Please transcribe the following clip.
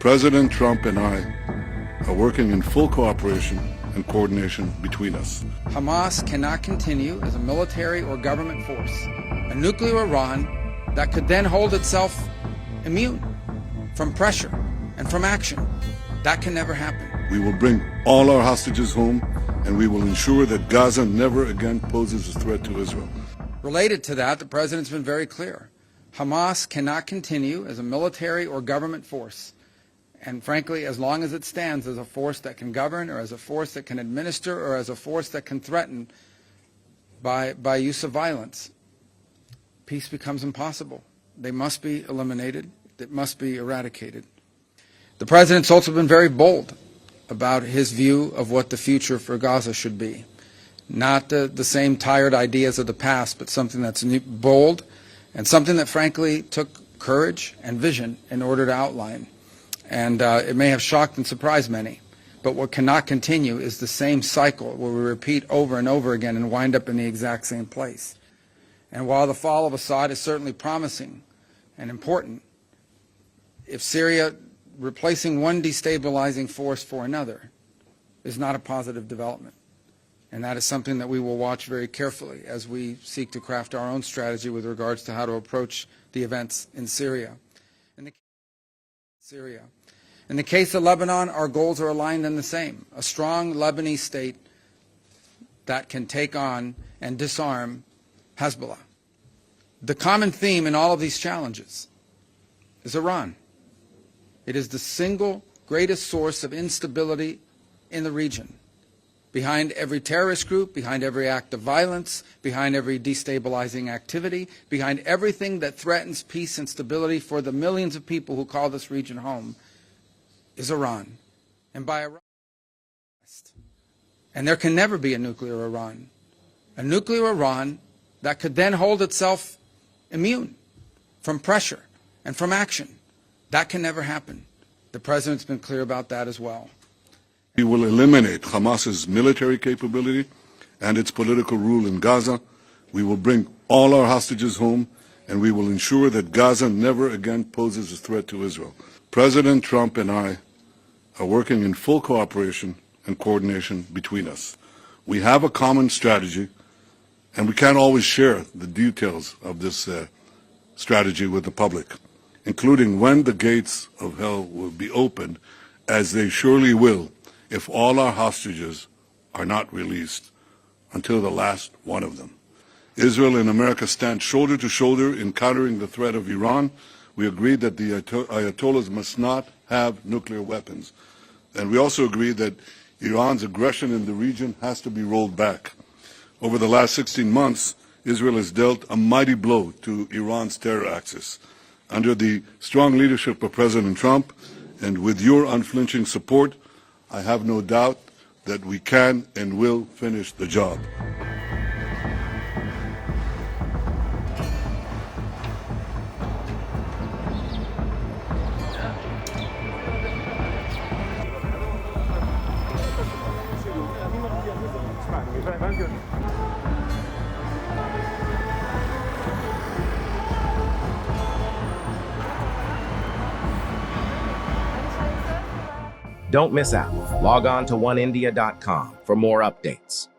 President Trump and I are working in full cooperation and coordination between us. Hamas cannot continue as a military or government force, a nuclear Iran that could then hold itself immune from pressure and from action. That can never happen. We will bring all our hostages home, and we will ensure that Gaza never again poses a threat to Israel. Related to that, the president's been very clear. Hamas cannot continue as a military or government force. And frankly, as long as it stands as a force that can govern, or as a force that can administer, or as a force that can threaten by use of violence, peace becomes impossible. They must be eliminated. It must be eradicated. The president's also been very bold about his view of what the future for Gaza should be. Not the same tired ideas of the past, but something that's bold and something that frankly took courage and vision in order to outline. And it may have shocked and surprised many, but what cannot continue is the same cycle where we repeat over and over again and wind up in the exact same place. And while the fall of Assad is certainly promising and important, if Syria replacing one destabilizing force for another is not a positive development. And that is something that we will watch very carefully as we seek to craft our own strategy with regards to how to approach the events in Syria. In the case of Lebanon, our goals are aligned and the same. A strong Lebanese state that can take on and disarm Hezbollah. The common theme in all of these challenges is Iran. It is the single greatest source of instability in the region. Behind every terrorist group, behind every act of violence, behind every destabilizing activity, behind everything that threatens peace and stability for the millions of people who call this region home, is Iran. And by Iran, and there can never be a nuclear Iran. A nuclear Iran that could then hold itself immune from pressure and from action. That can never happen. The president's been clear about that as well. We will eliminate Hamas's military capability and its political rule in Gaza. We will bring all our hostages home, and we will ensure that Gaza never again poses a threat to Israel. President Trump and I are working in full cooperation and coordination between us. We have a common strategy, and we can't always share the details of this strategy with the public, including when the gates of hell will be opened, as they surely will if all our hostages are not released until the last one of them. Israel and America stand shoulder to shoulder in countering the threat of Iran. We agreed that the Ayatollahs must not have nuclear weapons. And we also agreed that Iran's aggression in the region has to be rolled back. Over the last 16 months, Israel has dealt a mighty blow to Iran's terror axis. Under the strong leadership of President Trump, and with your unflinching support, I have no doubt that we can and will finish the job. Don't miss out. Log on to oneindia.com for more updates.